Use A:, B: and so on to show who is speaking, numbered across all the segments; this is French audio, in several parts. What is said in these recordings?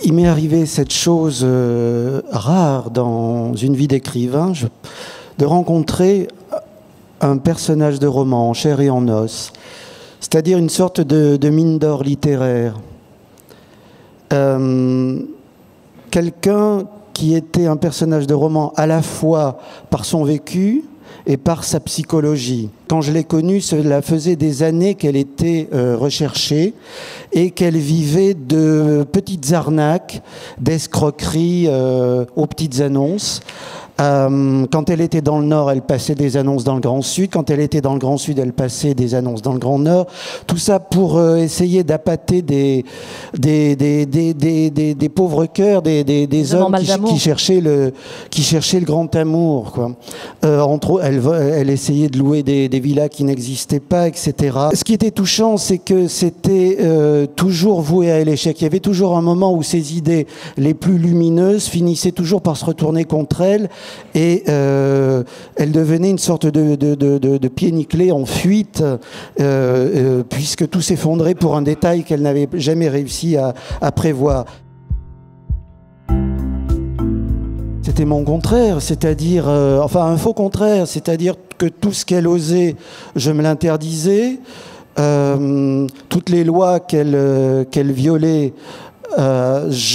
A: il m'est arrivé cette chose rare dans une vie d'écrivain, de rencontrer un personnage de roman en chair et en os, c'est-à-dire une sorte de mine d'or littéraire. Quelqu'un qui était un personnage de roman à la fois par son vécu et par sa psychologie. Quand je l'ai connue, cela faisait des années qu'elle était recherchée et qu'elle vivait de petites arnaques, d'escroqueries aux petites annonces. Quand elle était dans le Nord, elle passait des annonces dans le Grand Sud. Quand elle était dans le Grand Sud, elle passait des annonces dans le Grand Nord. Tout ça pour essayer d'appâter des pauvres cœurs, des hommes qui cherchaient le grand amour, quoi. Entre autres, elle essayait de louer des villas qui n'existaient pas, etc. Ce qui était touchant, c'est que c'était toujours voué à l'échec. Il y avait toujours un moment où ses idées les plus lumineuses finissaient toujours par se retourner contre elle. Et elle devenait une sorte de pied nickelé en fuite, puisque tout s'effondrait pour un détail qu'elle n'avait jamais réussi à prévoir. C'était mon contraire, c'est-à-dire, enfin un faux contraire, c'est-à-dire que tout ce qu'elle osait, je me l'interdisais. Toutes les lois qu'elle violait, je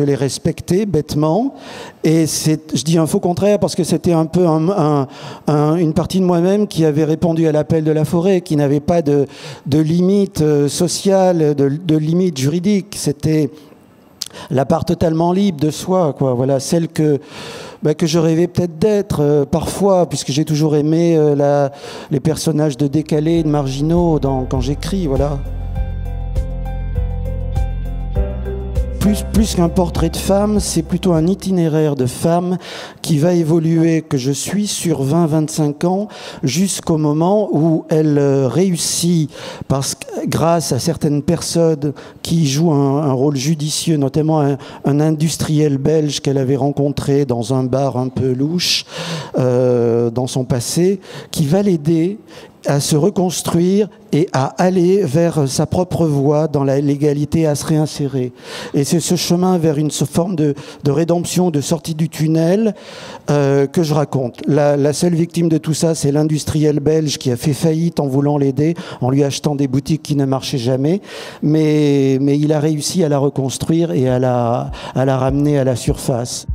A: les respectais bêtement, et je dis un faux contraire parce que c'était un peu une partie de moi-même qui avait répondu à l'appel de la forêt, qui n'avait pas de limite sociale, de limite juridique. C'était la part totalement libre de soi, quoi. Voilà, celle que je rêvais peut-être d'être parfois, puisque j'ai toujours aimé les personnages de décalés, de marginaux quand j'écris, voilà. Plus qu'un portrait de femme, c'est plutôt un itinéraire de femme qui va évoluer, que je suis sur 20-25 ans, jusqu'au moment où elle réussit, grâce à certaines personnes qui jouent un rôle judicieux, notamment un industriel belge qu'elle avait rencontré dans un bar un peu louche dans son passé, qui va l'aider à se reconstruire et à aller vers sa propre voie dans la légalité, à se réinsérer. Et c'est ce chemin vers une forme de rédemption, de sortie du tunnel que je raconte. La seule victime de tout ça, c'est l'industriel belge qui a fait faillite en voulant l'aider, en lui achetant des boutiques qui ne marchaient jamais. Mais il a réussi à la reconstruire et à la ramener à la surface.